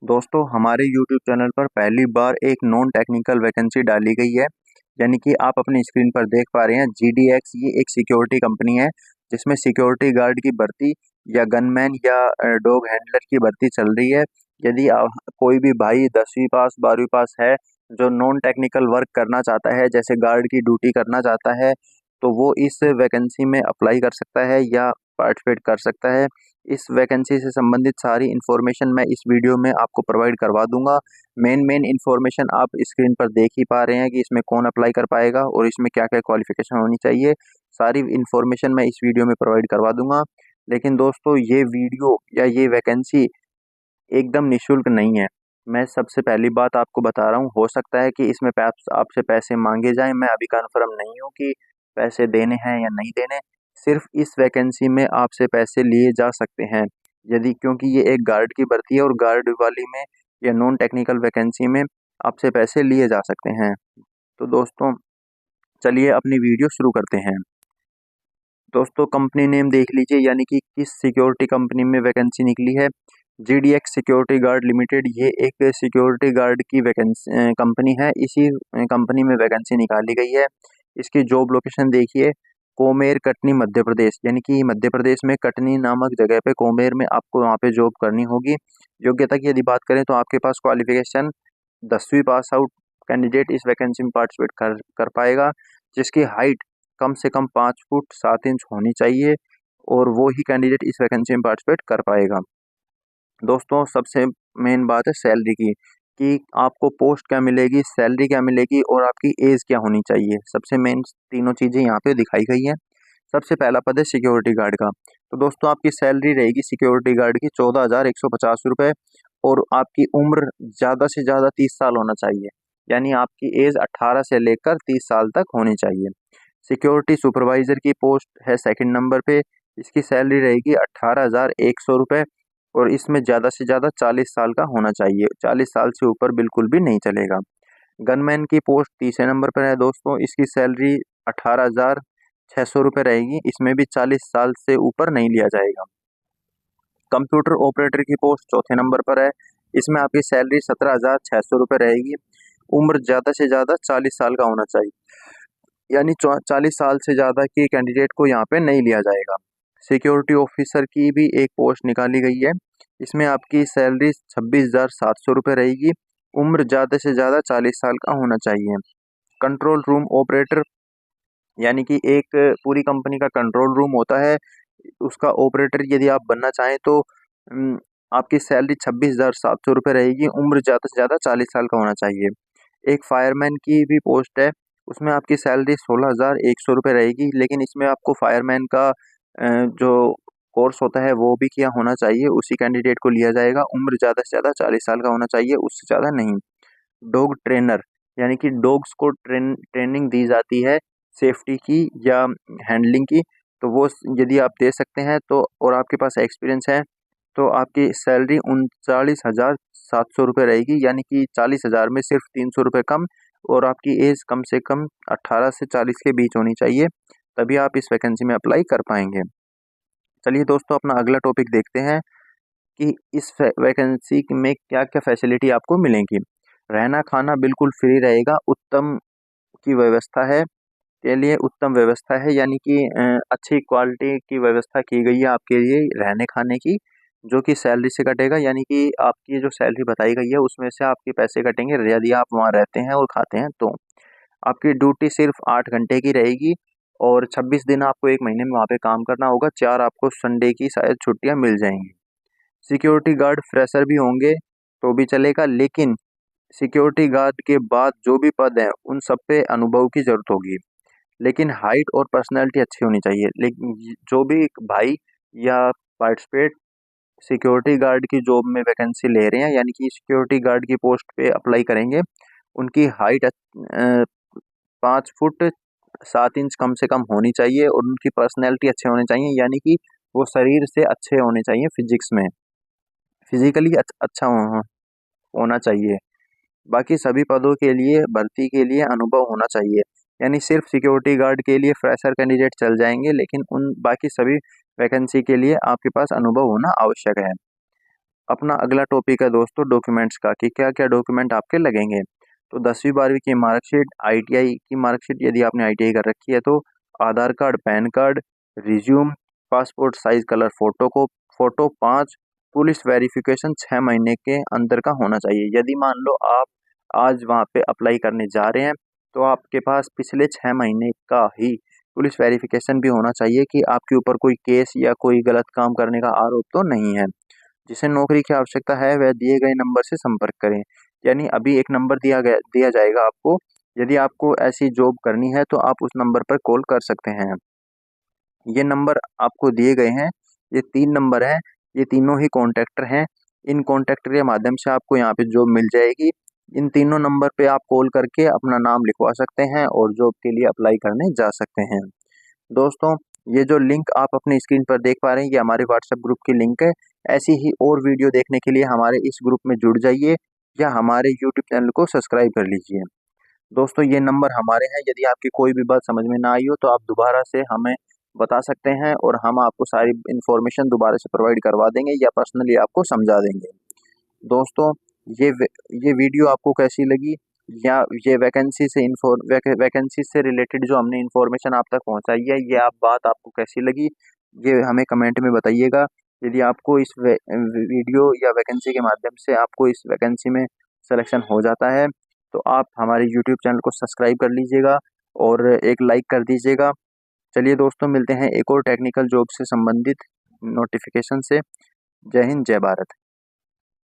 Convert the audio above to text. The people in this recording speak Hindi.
दोस्तों हमारे YouTube चैनल पर पहली बार एक नॉन टेक्निकल वैकेंसी डाली गई है। यानी कि आप अपनी स्क्रीन पर देख पा रहे हैं GDX, ये एक सिक्योरिटी कंपनी है जिसमें सिक्योरिटी गार्ड की भर्ती या गनमैन या डॉग हैंडलर की भर्ती चल रही है। यदि कोई भी भाई 10वीं पास 12वीं पास है जो नॉन टेक्निकल वर्क करना चाहता है, जैसे गार्ड की ड्यूटी करना चाहता है, तो वो इस वैकेंसी में अप्लाई कर सकता है या पार्टिसिपेट कर सकता है। इस वैकेंसी से संबंधित सारी इन्फॉर्मेशन मैं इस वीडियो में आपको प्रोवाइड करवा दूंगा। मेन इन्फॉर्मेशन आप स्क्रीन पर देख ही पा रहे हैं कि इसमें कौन अप्लाई कर पाएगा और इसमें क्या क्या क्वालिफिकेशन होनी चाहिए। सारी इन्फॉर्मेशन मैं इस वीडियो में प्रोवाइड करवा दूंगा। लेकिन दोस्तों, ये वीडियो या ये वैकेंसी एकदम निःशुल्क नहीं है। मैं सबसे पहली बात आपको बता रहा हूँ, हो सकता है कि इसमें आपसे पैसे मांगे जाएं। मैं अभी कन्फर्म नहीं हूँ कि पैसे देने हैं या नहीं देने। सिर्फ इस वैकेंसी में आपसे पैसे लिए जा सकते हैं, यदि क्योंकि ये एक गार्ड की भर्ती है और गार्ड वाली में या नॉन टेक्निकल वैकेंसी में आपसे पैसे लिए जा सकते हैं। तो दोस्तों, चलिए अपनी वीडियो शुरू करते हैं। दोस्तों, कंपनी नेम देख लीजिए, यानी कि किस सिक्योरिटी कंपनी में वैकेंसी निकली है। GDX सिक्योरिटी गार्ड लिमिटेड, ये एक सिक्योरिटी गार्ड की वैकेंसी कंपनी है। इसी कंपनी में वैकेंसी निकाली गई है। इसकी जॉब लोकेशन देखिए, कोमेर, कटनी, मध्य प्रदेश। यानी कि मध्य प्रदेश में कटनी नामक जगह पे, कोमेर में आपको वहाँ पे जॉब करनी होगी। योग्यता की यदि बात करें तो आपके पास क्वालिफिकेशन 10वीं पास आउट कैंडिडेट इस वैकेंसी में पार्टिसिपेट कर पाएगा, जिसकी हाइट कम से कम 5 फुट 7 इंच होनी चाहिए, और वो ही कैंडिडेट इस वैकेंसी में पार्टिसिपेट कर पाएगा। दोस्तों, सबसे मेन बात है सैलरी की, कि आपको पोस्ट क्या मिलेगी, सैलरी क्या मिलेगी और आपकी एज क्या होनी चाहिए। सबसे मेन तीनों चीज़ें यहाँ पे दिखाई गई हैं। सबसे पहला पद है सिक्योरिटी गार्ड का। तो दोस्तों, आपकी सैलरी रहेगी सिक्योरिटी गार्ड की 14,150 रुपये, और आपकी उम्र ज़्यादा से ज़्यादा 30 साल होना चाहिए। यानी आपकी एज 18 से लेकर 30 साल तक होनी चाहिए। सिक्योरिटी सुपरवाइजर की पोस्ट है सेकंड नंबर पे। इसकी सैलरी रहेगी 18,100 रुपये, और इसमें ज़्यादा से ज़्यादा 40 साल का होना चाहिए। 40 साल से ऊपर बिल्कुल भी नहीं चलेगा। गनमैन की पोस्ट तीसरे नंबर पर है दोस्तों। इसकी सैलरी 18,600 रुपये रहेगी। इसमें भी 40 साल से ऊपर नहीं लिया जाएगा। कंप्यूटर ऑपरेटर की पोस्ट चौथे नंबर पर है। इसमें आपकी सैलरी 17,600 रुपये रहेगी। उम्र ज़्यादा से ज़्यादा 40 साल का होना चाहिए, यानी 40 साल से ज़्यादा के कैंडिडेट को यहाँ पे नहीं लिया जाएगा। सिक्योरिटी ऑफिसर की भी एक पोस्ट निकाली गई है। इसमें आपकी सैलरी 26,700 रुपये रहेगी। उम्र ज़्यादा से ज़्यादा 40 साल का होना चाहिए। कंट्रोल रूम ऑपरेटर, यानी कि एक पूरी कंपनी का कंट्रोल रूम होता है, उसका ऑपरेटर यदि आप बनना चाहें तो आपकी सैलरी 26,700 रुपये रहेगी। उम्र ज़्यादा से ज़्यादा 40 साल का होना चाहिए। एक फायरमैन की भी पोस्ट है। उसमें आपकी सैलरी 16,100 रुपये रहेगी, लेकिन इसमें आपको फायरमैन का जो कोर्स होता है वो भी किया होना चाहिए। उसी कैंडिडेट को लिया जाएगा। उम्र ज़्यादा से ज़्यादा 40 साल का होना चाहिए, उससे ज़्यादा नहीं। डॉग ट्रेनर, यानी कि डॉग्स को ट्रेनिंग दी जाती है सेफ्टी की या हैंडलिंग की, तो वो यदि आप दे सकते हैं तो, और आपके पास एक्सपीरियंस है, तो आपकी सैलरी 39,700 रुपये रहेगी। यानी कि 40,000 में सिर्फ 300 रुपये कम, और आपकी एज कम से कम 18 से 40 के बीच होनी चाहिए, तभी आप इस वैकेंसी में अप्लाई कर पाएंगे। चलिए दोस्तों, अपना अगला टॉपिक देखते हैं कि इस वैकेंसी में क्या क्या फैसिलिटी आपको मिलेंगी। रहना खाना बिल्कुल फ्री रहेगा। उत्तम की व्यवस्था है, के लिए उत्तम व्यवस्था है, यानी कि अच्छी क्वालिटी की व्यवस्था की गई है आपके लिए रहने खाने की, जो कि सैलरी से कटेगा। यानी कि आपकी जो सैलरी बताई गई है उसमें से आपके पैसे कटेंगे यदि आप वहाँ रहते हैं और खाते हैं तो। आपकी ड्यूटी सिर्फ 8 घंटे की रहेगी, और 26 दिन आपको एक महीने में वहाँ पे काम करना होगा। 4 आपको संडे की शायद छुट्टियाँ मिल जाएंगी। सिक्योरिटी गार्ड फ्रेशर भी होंगे तो भी चलेगा, लेकिन सिक्योरिटी गार्ड के बाद जो भी पद हैं उन सब पे अनुभव की ज़रूरत होगी। लेकिन हाइट और पर्सनैलिटी अच्छी होनी चाहिए। लेकिन जो भी भाई या पार्टिसिपेट सिक्योरिटी गार्ड की जॉब में वैकेंसी ले रहे हैं, यानी कि सिक्योरिटी गार्ड की पोस्ट पे अप्लाई करेंगे, उनकी हाइट 5 फुट 7 इंच कम से कम होनी चाहिए, और उनकी पर्सनैलिटी अच्छे होनी चाहिए। यानी कि वो शरीर से अच्छे होने चाहिए, फिजिक्स में फिजिकली अच्छा होना चाहिए। बाकी सभी पदों के लिए भर्ती के लिए अनुभव होना चाहिए। यानी सिर्फ सिक्योरिटी गार्ड के लिए फ्रेशर कैंडिडेट चल जाएंगे, लेकिन उन बाकी सभी वैकेंसी के लिए आपके पास अनुभव होना आवश्यक है। अपना अगला टॉपिक है दोस्तों डॉक्यूमेंट्स का, कि क्या क्या डॉक्यूमेंट आपके लगेंगे। तो 10वीं 12वीं की मार्कशीट, आईटीआई की मार्कशीट यदि आपने आईटीआई कर रखी है तो, Aadhaar card, PAN card, resume, passport size colour photo को फोटो 5, पुलिस वेरिफिकेशन 6 महीने के अंदर का होना चाहिए। यदि मान लो आप आज वहाँ पे अप्लाई करने जा रहे हैं तो आपके पास पिछले 6 महीने का ही पुलिस वेरिफिकेशन भी होना चाहिए कि आपके ऊपर कोई केस या कोई गलत काम करने का आरोप तो नहीं है। जिसे नौकरी की आवश्यकता है वह दिए गए नंबर से संपर्क करें। यानी अभी एक नंबर दिया जाएगा आपको, यदि आपको ऐसी जॉब करनी है तो आप उस नंबर पर कॉल कर सकते हैं। ये नंबर आपको दिए गए हैं, ये 3 नंबर हैं, ये तीनों ही कॉन्टैक्टर हैं। इन कॉन्टैक्टर के माध्यम से आपको यहाँ पे जॉब मिल जाएगी। इन तीनों नंबर पे आप कॉल करके अपना नाम लिखवा सकते हैं और जॉब के लिए अप्लाई करने जा सकते हैं। दोस्तों, ये जो लिंक आप अपनी स्क्रीन पर देख पा रहे हैं ये हमारे व्हाट्सएप ग्रुप की लिंक है। ऐसी ही और वीडियो देखने के लिए हमारे इस ग्रुप में जुड़ जाइए या हमारे यूट्यूब चैनल को सब्सक्राइब कर लीजिए। दोस्तों, ये नंबर हमारे हैं, यदि आपकी कोई भी बात समझ में ना आई हो तो आप दोबारा से हमें बता सकते हैं और हम आपको सारी इन्फॉर्मेशन दोबारा से प्रोवाइड करवा देंगे या पर्सनली आपको समझा देंगे। दोस्तों, ये ये वीडियो आपको कैसी लगी, या ये वैकेंसी से रिलेटेड जो हमने इन्फॉर्मेशन आप तक पहुंचाई है, ये आप बात आपको कैसी लगी, ये हमें कमेंट में बताइएगा। यदि आपको इस वीडियो या वैकेंसी के माध्यम से आपको इस वैकेंसी में सिलेक्शन हो जाता है तो आप हमारे यूट्यूब चैनल को सब्सक्राइब कर लीजिएगा और एक लाइक कर दीजिएगा। चलिए दोस्तों, मिलते हैं एक और टेक्निकल जॉब से संबंधित नोटिफिकेशन से। जय हिंद, जय भारत।